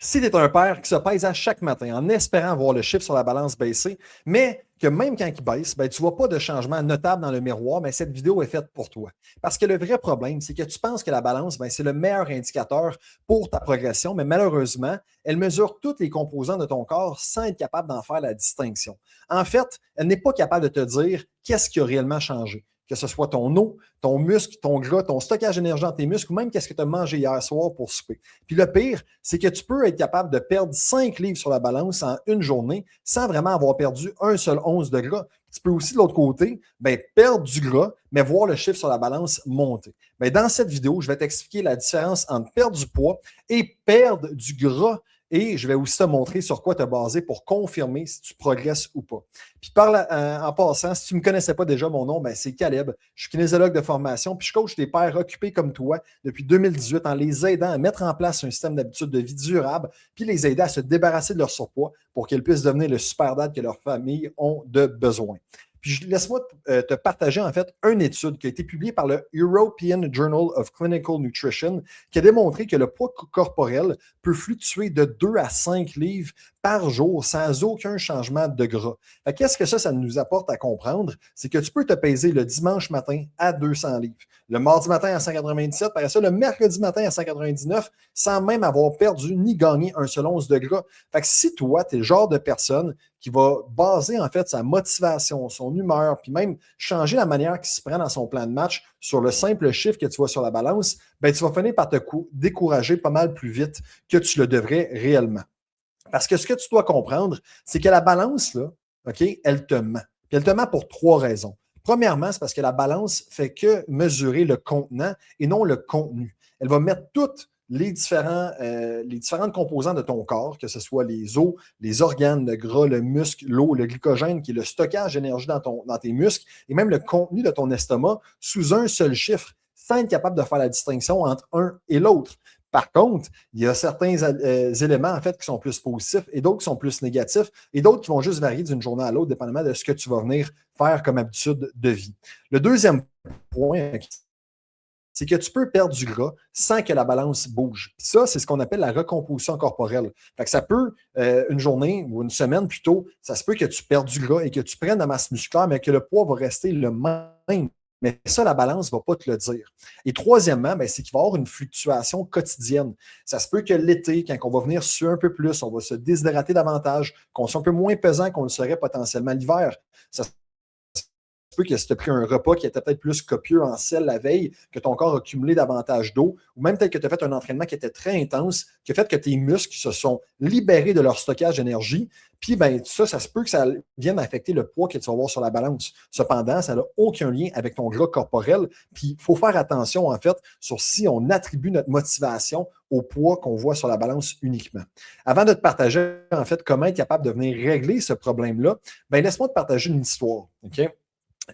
Si tu es un père qui se pèse à chaque matin en espérant voir le chiffre sur la balance baisser, mais que même quand il baisse, ben, tu ne vois pas de changement notable dans le miroir, mais cette vidéo est faite pour toi. Parce que le vrai problème, c'est que tu penses que la balance, ben, c'est le meilleur indicateur pour ta progression, mais malheureusement, elle mesure tous les composants de ton corps sans être capable d'en faire la distinction. En fait, elle n'est pas capable de te dire qu'est-ce qui a réellement changé. Que ce soit ton eau, ton muscle, ton gras, ton stockage d'énergie dans tes muscles, ou même qu'est-ce que tu as mangé hier soir pour souper. Puis le pire, c'est que tu peux être capable de perdre 5 livres sur la balance en une journée sans vraiment avoir perdu un seul once de gras. Tu peux aussi, de l'autre côté, perdre du gras, mais voir le chiffre sur la balance monter. Dans cette vidéo, je vais t'expliquer la différence entre perdre du poids et perdre du gras. Et je vais aussi te montrer sur quoi te baser pour confirmer si tu progresses ou pas. Puis en passant, si tu ne me connaissais pas déjà, mon nom, c'est Caleb. Je suis kinésiologue de formation, puis je coach des pères occupés comme toi depuis 2018 en les aidant à mettre en place un système d'habitude de vie durable, puis les aider à se débarrasser de leur surpoids pour qu'ils puissent devenir le super dad que leurs familles ont de besoin. Puis laisse-moi te partager en fait une étude qui a été publiée par le European Journal of Clinical Nutrition qui a démontré que le poids corporel peut fluctuer de 2 à 5 livres par jour sans aucun changement de gras. Qu'est-ce que ça nous apporte à comprendre? C'est que tu peux te peser le dimanche matin à 200 livres, le mardi matin à 197, par ça, le mercredi matin à 199, sans même avoir perdu ni gagné un seul once de gras. Fait que si toi, tu es le genre de personne qui va baser en fait sa motivation, son humeur, puis même changer la manière qu'il se prend dans son plan de match sur le simple chiffre que tu vois sur la balance, tu vas finir par te décourager pas mal plus vite que tu le devrais réellement. Parce que ce que tu dois comprendre, c'est que la balance, là, OK, elle te ment. Puis elle te ment pour 3 raisons. Premièrement, c'est parce que la balance fait que mesurer le contenant et non le contenu. Elle va mettre toutes les différentes composants de ton corps, que ce soit les os, les organes, le gras, le muscle, l'eau, le glycogène, qui est le stockage d'énergie dans tes muscles, et même le contenu de ton estomac sous un seul chiffre, sans être capable de faire la distinction entre un et l'autre. Par contre, il y a certains éléments en fait qui sont plus positifs et d'autres qui sont plus négatifs et d'autres qui vont juste varier d'une journée à l'autre, dépendamment de ce que tu vas venir faire comme habitude de vie. Le deuxième point, c'est que tu peux perdre du gras sans que la balance bouge. Ça, c'est ce qu'on appelle la recomposition corporelle. Fait que ça peut, une journée ou une semaine plutôt, ça se peut que tu perdes du gras et que tu prennes la masse musculaire, mais que le poids va rester le même. Mais ça, la balance ne va pas te le dire. Et troisièmement, c'est qu'il va y avoir une fluctuation quotidienne. Ça se peut que l'été, quand on va venir suer un peu plus, on va se déshydrater davantage, qu'on soit un peu moins pesant qu'on le serait potentiellement l'hiver. Ça se peut que si tu as pris un repas qui était peut-être plus copieux en sel la veille, que ton corps a cumulé davantage d'eau, ou même peut-être que tu as fait un entraînement qui était très intense, qui a fait que tes muscles se sont libérés de leur stockage d'énergie. Puis, ça se peut que ça vienne affecter le poids que tu vas avoir sur la balance. Cependant, ça n'a aucun lien avec ton gras corporel. Puis, il faut faire attention, en fait, sur si on attribue notre motivation au poids qu'on voit sur la balance uniquement. Avant de te partager, en fait, comment être capable de venir régler ce problème-là, laisse-moi te partager une histoire, OK?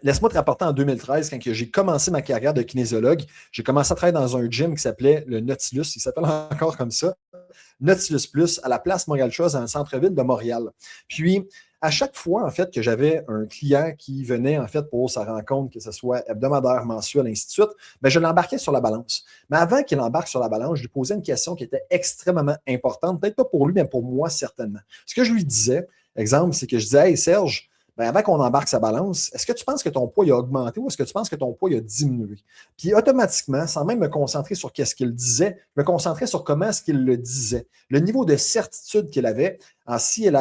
Laisse-moi te rapporter en 2013, quand j'ai commencé ma carrière de kinésiologue, j'ai commencé à travailler dans un gym qui s'appelait le Nautilus, il s'appelle encore comme ça, Nautilus Plus, à la place Montréal-Chose, dans le centre-ville de Montréal. Puis, à chaque fois, en fait, que j'avais un client qui venait, en fait, pour sa rencontre, que ce soit hebdomadaire, mensuel, ainsi de suite, je l'embarquais sur la balance. Mais avant qu'il embarque sur la balance, je lui posais une question qui était extrêmement importante, peut-être pas pour lui, mais pour moi, certainement. Ce que je lui disais, exemple, c'est que je disais, « Hey, Serge, avant qu'on embarque sa balance, est-ce que tu penses que ton poids a augmenté ou est-ce que tu penses que ton poids a diminué? » Puis automatiquement, sans même me concentrer sur qu'est-ce qu'il disait, je me concentrais sur comment est-ce qu'il le disait. Le niveau de certitude qu'il avait en si ils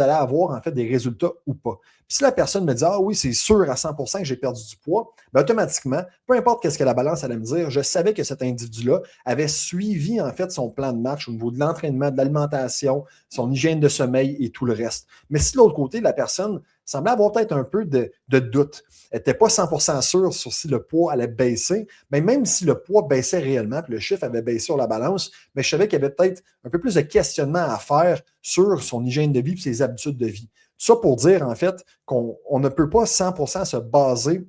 allaient avoir en fait des résultats ou pas. Puis si la personne me dit « Ah oui, c'est sûr à 100% que j'ai perdu du poids », automatiquement, peu importe qu'est-ce que la balance allait me dire, je savais que cet individu-là avait suivi en fait son plan de match au niveau de l'entraînement, de l'alimentation, son hygiène de sommeil et tout le reste. Mais si de l'autre côté, la personne semblait avoir peut-être un peu de doute, elle n'était pas 100% sûre sur si le poids allait baisser, mais même si le poids baissait réellement, puis le chiffre avait baissé sur la balance, mais je savais qu'il y avait peut-être un peu plus de questionnement à faire sur son hygiène de vie et ses habitudes de vie. Tout ça pour dire, en fait, qu'on ne peut pas 100% se baser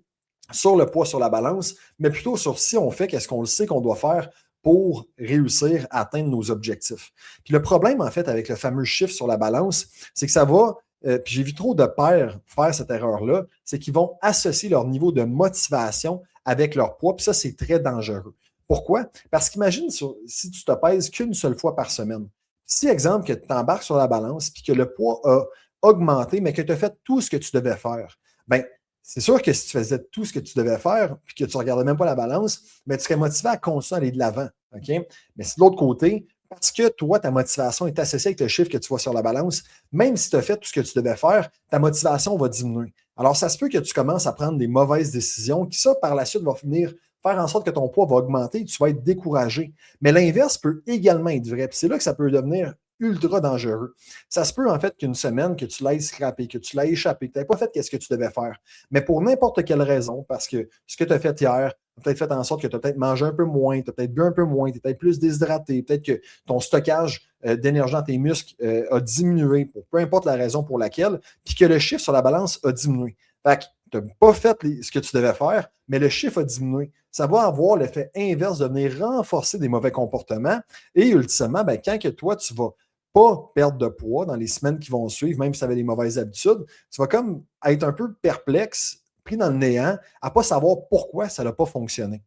sur le poids sur la balance, mais plutôt sur si on fait qu'est-ce qu'on le sait qu'on doit faire pour réussir à atteindre nos objectifs. Puis le problème, en fait, avec le fameux chiffre sur la balance, c'est que ça va, puis j'ai vu trop de pères faire cette erreur-là, c'est qu'ils vont associer leur niveau de motivation avec leur poids, puis ça, c'est très dangereux. Pourquoi? Parce qu'imagine si tu te pèses qu'une seule fois par semaine. Si, exemple, que tu t'embarques sur la balance puis que le poids a augmenté, mais que tu as fait tout ce que tu devais faire, bien, c'est sûr que si tu faisais tout ce que tu devais faire puis que tu ne regardais même pas la balance, bien, tu serais motivé à continuer à aller de l'avant. OK? Mais si de l'autre côté, parce que toi, ta motivation est associée avec le chiffre que tu vois sur la balance, même si tu as fait tout ce que tu devais faire, ta motivation va diminuer. Alors, ça se peut que tu commences à prendre des mauvaises décisions qui, ça, par la suite, va venir faire en sorte que ton poids va augmenter et tu vas être découragé. Mais l'inverse peut également être vrai. Puis c'est là que ça peut devenir ultra dangereux. Ça se peut en fait qu'une semaine, que tu l'aies scrappé, que tu l'aies échappé, que tu n'aies pas fait ce que tu devais faire. Mais pour n'importe quelle raison, parce que ce que tu as fait hier a peut-être fait en sorte que tu as peut-être mangé un peu moins, tu as peut-être bu un peu moins, tu es peut-être plus déshydraté, peut-être que ton stockage d'énergie dans tes muscles a diminué, pour peu importe la raison pour laquelle, puis que le chiffre sur la balance a diminué. Fait que tu n'as pas fait ce que tu devais faire, mais le chiffre a diminué. Ça va avoir l'effet inverse de venir renforcer des mauvais comportements. Et ultimement, ben, quand que toi, tu vas pas perdre de poids dans les semaines qui vont suivre, même si tu avais des mauvaises habitudes, tu vas comme être un peu perplexe, pris dans le néant, à ne pas savoir pourquoi ça n'a pas fonctionné.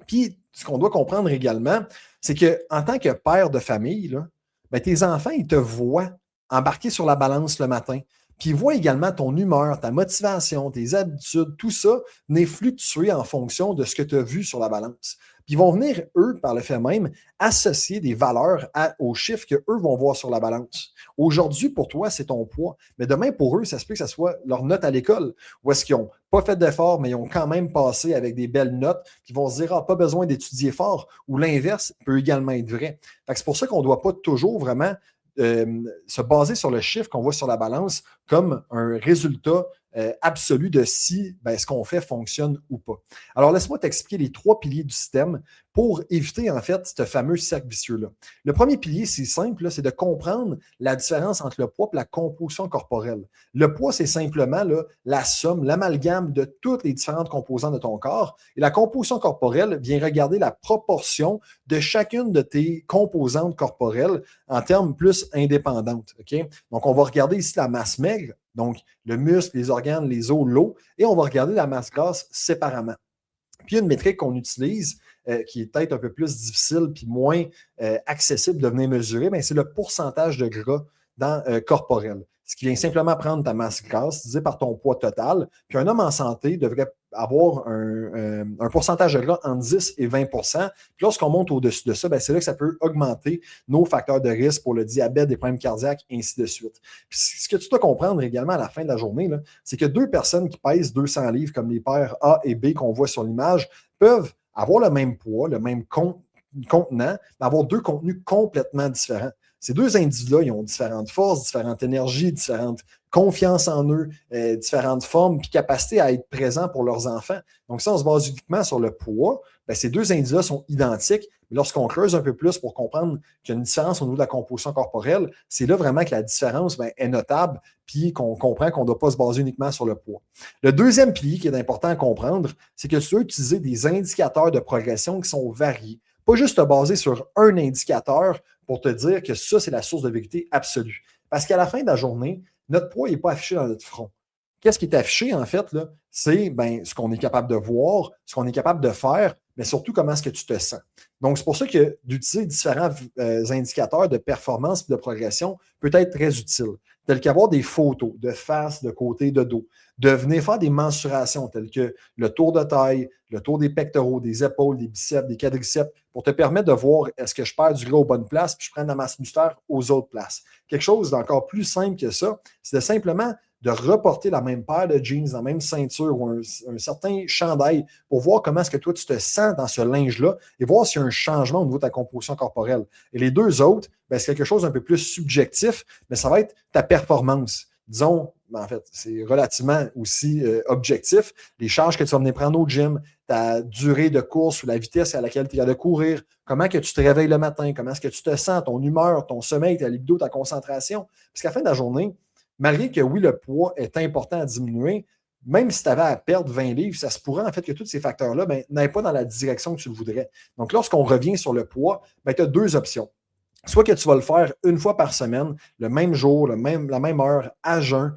Puis, ce qu'on doit comprendre également, c'est qu'en tant que père de famille, là, ben, tes enfants, ils te voient embarquer sur la balance le matin. Puis ils voient également ton humeur, ta motivation, tes habitudes, tout ça n'est fluctué en fonction de ce que tu as vu sur la balance. Puis ils vont venir, eux, par le fait même, associer des valeurs aux chiffres qu'eux vont voir sur la balance. Aujourd'hui, pour toi, c'est ton poids. Mais demain, pour eux, ça se peut que ce soit leur note à l'école. Ou est-ce qu'ils n'ont pas fait d'efforts, mais ils ont quand même passé avec des belles notes, qui vont se dire, ah, pas besoin d'étudier fort, ou l'inverse peut également être vrai. C'est pour ça qu'on ne doit pas toujours vraiment se baser sur le chiffre qu'on voit sur la balance comme un résultat absolu de si ce qu'on fait fonctionne ou pas. Alors, laisse-moi t'expliquer les 3 piliers du système pour éviter, en fait, ce fameux cercle vicieux-là. Le premier pilier, c'est simple, là, c'est de comprendre la différence entre le poids et la composition corporelle. Le poids, c'est simplement là, la somme, l'amalgame de toutes les différentes composantes de ton corps. Et la composition corporelle vient regarder la proportion de chacune de tes composantes corporelles en termes plus indépendantes. Okay? Donc, on va regarder ici la masse maigre, donc le muscle, les organes, les os, l'eau, et on va regarder la masse grasse séparément. Puis, il y a une métrique qu'on utilise qui est peut-être un peu plus difficile puis moins accessible de venir mesurer, c'est le pourcentage de gras corporel. Ce qui vient simplement prendre ta masse grasse divisée par ton poids total. Puis un homme en santé devrait avoir un pourcentage de gras entre 10 et 20 Puis lorsqu'on monte au-dessus de ça, c'est là que ça peut augmenter nos facteurs de risque pour le diabète, des problèmes cardiaques, et ainsi de suite. Puis ce que tu dois comprendre également à la fin de la journée, c'est que 2 personnes qui pèsent 200 livres, comme les paires A et B qu'on voit sur l'image, peuvent avoir le même poids, le même contenant, mais avoir 2 contenus complètement différents. Ces 2 individus-là, ils ont différentes forces, différentes énergies, différentes confiances en eux, différentes formes, puis capacité à être présents pour leurs enfants. Donc, si on se base uniquement sur le poids, ces 2 individus-là sont identiques. Mais lorsqu'on creuse un peu plus pour comprendre qu'il y a une différence au niveau de la composition corporelle, c'est là vraiment que la différence est notable, puis qu'on comprend qu'on ne doit pas se baser uniquement sur le poids. Le deuxième pilier qui est important à comprendre, c'est que tu dois utiliser des indicateurs de progression qui sont variés. Pas juste te baser sur un indicateur pour te dire que ça, c'est la source de vérité absolue. Parce qu'à la fin de la journée, notre poids n'est pas affiché dans notre front. Qu'est-ce qui est affiché, en fait, là, c'est ce qu'on est capable de voir, ce qu'on est capable de faire, mais surtout comment est-ce que tu te sens. Donc, c'est pour ça que d'utiliser différents indicateurs de performance et de progression peut être très utile, tel qu'avoir des photos de face, de côté, de dos, de venir faire des mensurations telles que le tour de taille, le tour des pectoraux, des épaules, des biceps, des quadriceps, pour te permettre de voir est-ce que je perds du gras aux bonnes places puis je prends de la masse musculaire aux autres places. Quelque chose d'encore plus simple que ça, c'est de simplement de reporter la même paire de jeans, la même ceinture ou un certain chandail pour voir comment est-ce que toi, tu te sens dans ce linge-là et voir s'il y a un changement au niveau de ta composition corporelle. Et les 2 autres, c'est quelque chose d'un peu plus subjectif, mais ça va être ta performance. Disons, en fait, c'est relativement aussi objectif. Les charges que tu vas venir prendre au gym, ta durée de course ou la vitesse à laquelle tu es capable de courir, comment que tu te réveilles le matin, comment est-ce que tu te sens, ton humeur, ton sommeil, ta libido, ta concentration. Parce qu'à la fin de la journée, malgré que oui, le poids est important à diminuer, même si tu avais à perdre 20 livres, ça se pourrait en fait que tous ces facteurs-là n'aillent pas dans la direction que tu le voudrais. Donc, lorsqu'on revient sur le poids, tu as 2 options. Soit que tu vas le faire une fois par semaine, le même jour, la même heure, à jeun,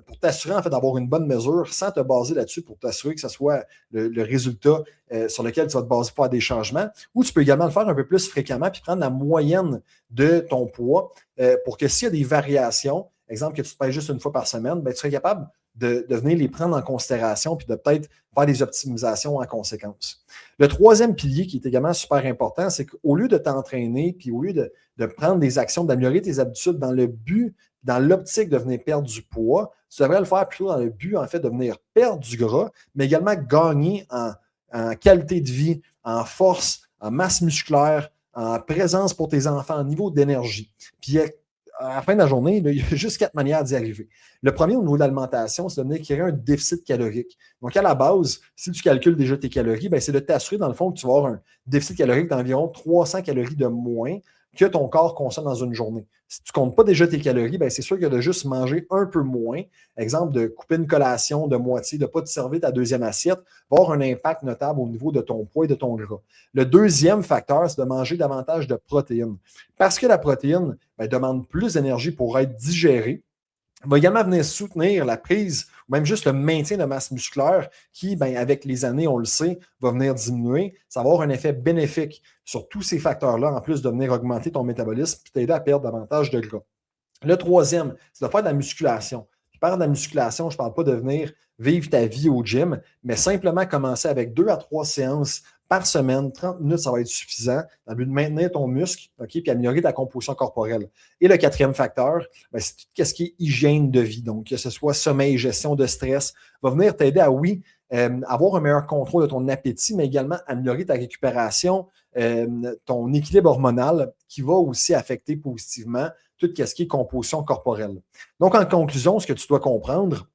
pour t'assurer en fait d'avoir une bonne mesure sans te baser là-dessus pour t'assurer que ce soit le résultat sur lequel tu vas te baser pour faire des changements. Ou tu peux également le faire un peu plus fréquemment puis prendre la moyenne de ton poids pour que s'il y a des variations, exemple que tu te pèses juste une fois par semaine, ben, tu serais capable de venir les prendre en considération puis de peut-être faire des optimisations en conséquence. Le troisième pilier qui est également super important, c'est qu'au lieu de t'entraîner puis au lieu de prendre des actions, d'améliorer tes habitudes dans le but, dans l'optique de venir perdre du poids, tu devrais le faire plutôt dans le but, en fait, de venir perdre du gras, mais également gagner en qualité de vie, en force, en masse musculaire, en présence pour tes enfants, en niveau d'énergie. Puis à la fin de la journée, là, il y a juste 4 manières d'y arriver. Le premier, au niveau de l'alimentation, c'est de venir créer un déficit calorique. Donc, à la base, si tu calcules déjà tes calories, ben, c'est de t'assurer, dans le fond, que tu vas avoir un déficit calorique d'environ 300 calories de moins que ton corps consomme dans une journée. Si tu ne comptes pas déjà tes calories, ben, c'est sûr que de juste manger un peu moins, exemple de couper une collation de moitié, de ne pas te servir ta deuxième assiette, va avoir un impact notable au niveau de ton poids et de ton gras. Le deuxième facteur, c'est de manger davantage de protéines. Parce que la protéine demande plus d'énergie pour être digérée, va également venir soutenir la prise ou même juste le maintien de masse musculaire qui, avec les années, on le sait, va venir diminuer. Ça va avoir un effet bénéfique sur tous ces facteurs-là, en plus de venir augmenter ton métabolisme et t'aider à perdre davantage de gras. Le troisième, c'est de faire de la musculation. Je parle de la musculation, je ne parle pas de venir vivre ta vie au gym, mais simplement commencer avec 2 à 3 séances par semaine, 30 minutes, ça va être suffisant dans le but de maintenir ton muscle, puis améliorer ta composition corporelle. Et le quatrième facteur, c'est tout ce qui est hygiène de vie. Donc, que ce soit sommeil, gestion de stress, va venir t'aider à, oui, avoir un meilleur contrôle de ton appétit, mais également améliorer ta récupération, ton équilibre hormonal, qui va aussi affecter positivement tout ce qui est composition corporelle. Donc, en conclusion, ce que tu dois comprendre,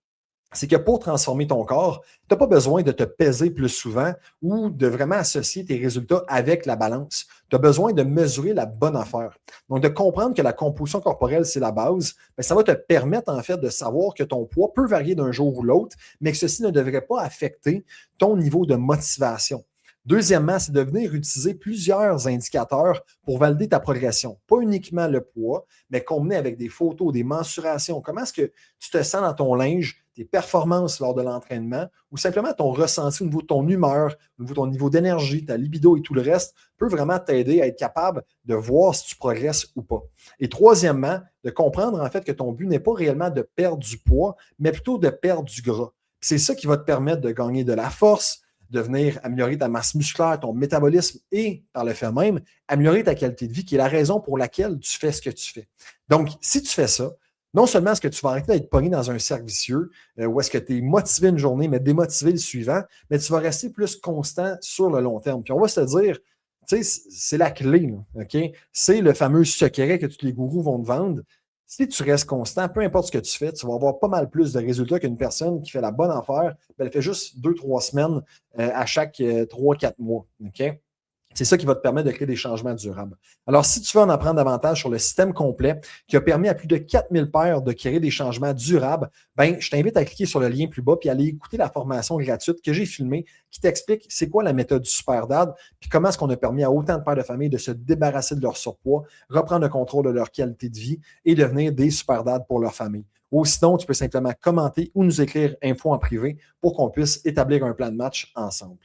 c'est que pour transformer ton corps, tu n'as pas besoin de te peser plus souvent ou de vraiment associer tes résultats avec la balance. Tu as besoin de mesurer la bonne affaire. Donc, de comprendre que la composition corporelle, c'est la base, ça va te permettre en fait de savoir que ton poids peut varier d'un jour ou l'autre, mais que ceci ne devrait pas affecter ton niveau de motivation. Deuxièmement, c'est de venir utiliser plusieurs indicateurs pour valider ta progression. Pas uniquement le poids, mais combiné avec des photos, des mensurations. Comment est-ce que tu te sens dans ton linge, tes performances lors de l'entraînement ou simplement ton ressenti au niveau de ton humeur, au niveau de ton niveau d'énergie, ta libido et tout le reste peut vraiment t'aider à être capable de voir si tu progresses ou pas. Et troisièmement, de comprendre en fait que ton but n'est pas réellement de perdre du poids, mais plutôt de perdre du gras. C'est ça qui va te permettre de gagner de la force, de venir améliorer ta masse musculaire, ton métabolisme et, par le fait même, améliorer ta qualité de vie, qui est la raison pour laquelle tu fais ce que tu fais. Donc, si tu fais ça, non seulement est-ce que tu vas arrêter d'être pogné dans un cercle vicieux où est-ce que tu es motivé une journée, mais démotivé le suivant, mais tu vas rester plus constant sur le long terme. Puis on va se dire, tu sais, c'est la clé, là, OK? C'est le fameux secret que tous les gourous vont te vendre. Si tu restes constant, peu importe ce que tu fais, tu vas avoir pas mal plus de résultats qu'une personne qui fait la bonne affaire. Elle fait juste 2-3 semaines à chaque 3-4 mois. OK? C'est ça qui va te permettre de créer des changements durables. Alors, si tu veux en apprendre davantage sur le système complet qui a permis à plus de 4000 pairs de créer des changements durables, je t'invite à cliquer sur le lien plus bas puis aller écouter la formation gratuite que j'ai filmée qui t'explique c'est quoi la méthode du Super Dad puis comment est-ce qu'on a permis à autant de pères de famille de se débarrasser de leur surpoids, reprendre le contrôle de leur qualité de vie et devenir des Super Dads pour leur famille. Ou sinon, tu peux simplement commenter ou nous écrire info en privé pour qu'on puisse établir un plan de match ensemble.